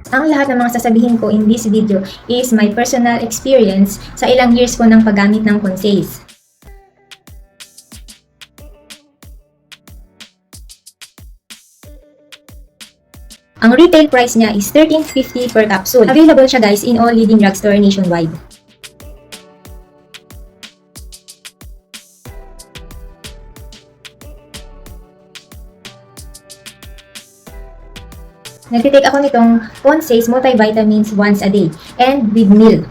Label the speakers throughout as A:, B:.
A: Ang lahat ng mga sasabihin ko in this video is my personal experience sa ilang years ko ng paggamit ng Consace. Ang retail price niya is $13.50 per capsule. Available siya guys in all leading drugstore nationwide. Nagtitake ako nitong Consace multivitamins once a day and with milk.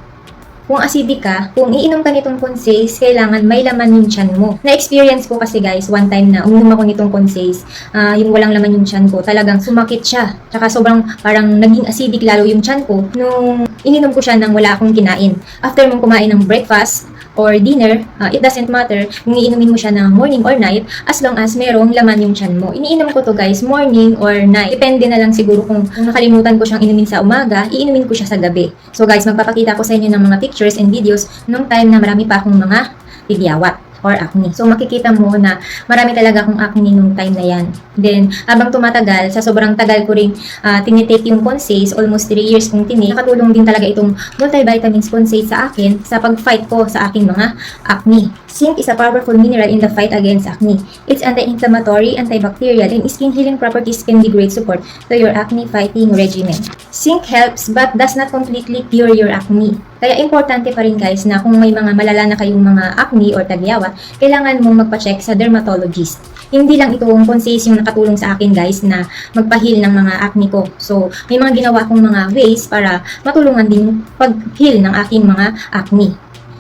A: Kung acidic ka, kung iinom ka nitong Consace, kailangan may laman yung tiyan mo. Na-experience ko kasi guys, one time na uminom ako nitong Consace, yung walang laman yung tiyan ko, talagang sumakit siya. Tsaka sobrang parang naging acidic lalo yung tiyan ko nung ininom ko siya nang wala akong kinain. After mong kumain ng breakfast or dinner, it doesn't matter kung iinumin mo siya ng morning or night as long as merong laman yung tiyan mo. Iniinom ko to guys, morning or night. Depende na lang siguro kung nakalimutan ko siyang inumin sa umaga, iinumin ko siya sa gabi. So guys, magpapakita ko sa inyo ng mga pictures and videos nung time na marami pa akong mga tigyawat or acne. So makikita mo na marami talaga akong acne nung time na yan. Then, habang tumatagal, sa sobrang tagal ko rin tinitake yung Consace, almost 3 years kong tinake, nakatulong din talaga itong multivitamins Consace sa akin sa pag-fight ko sa aking mga acne. Zinc is a powerful mineral in the fight against acne. Its anti-inflammatory, antibacterial, and skin healing properties can be great support to your acne fighting regimen. Zinc helps but does not completely cure your acne. Kaya importante pa rin guys na kung may mga malala na kayong mga acne or tagyawat, kailangan mong magpa-check sa dermatologist. Hindi lang itong Consace yung nakatulong sa akin guys na magpa-heal ng mga acne ko. So, may mga ginawa kong mga ways para matulungan din yung pag-heal ng aking mga acne.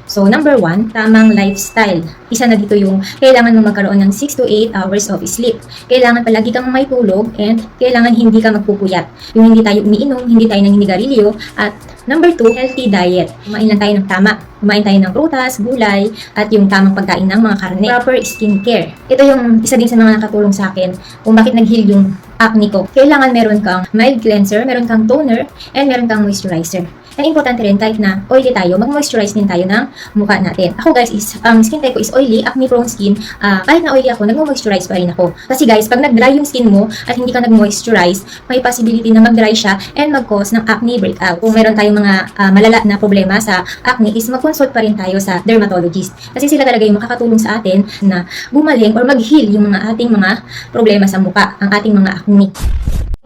A: So, number 1, tamang lifestyle. Isa na dito yung kailangan mo magkaroon ng 6 to 8 hours of sleep. Kailangan palagi kang may tulog and kailangan hindi ka magpupuyat. Yung hindi tayo umiinom, hindi tayo naninigarilyo. At number 2, healthy diet. Kumain lang tayo ng tama. Kumain tayo ng prutas, gulay, at yung tamang pagkain ng mga karne. Proper skincare. Ito yung isa din sa mga nakatulong sa akin kung bakit nag-heal yung acne ko. Kailangan meron kang mild cleanser, meron kang toner, and meron kang moisturizer. And importante rin, kahit na oily tayo, mag-moisturize din tayo ng mukha natin. Ako guys, skin type ko is oily, acne-prone skin. Kahit na oily ako, nag-moisturize pa rin ako. Kasi guys, pag nag-dry yung skin mo at hindi ka nag-moisturize, may possibility na mag-dry siya and mag-cause ng acne breakout. Kung meron tayong mga malala na problema sa acne, is mag-consult pa rin tayo sa dermatologist. Kasi sila talaga yung makakatulong sa atin na gumaling or mag-heal yung mga ating mga problema sa mukha, ang ating mga acne.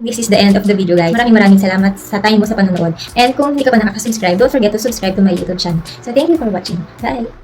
A: This is the end of the video guys. Maraming salamat sa time mo sa panonood. And kung hindi ka pa nakaka-subscribe, don't forget to subscribe to my YouTube channel. So thank you for watching. Bye!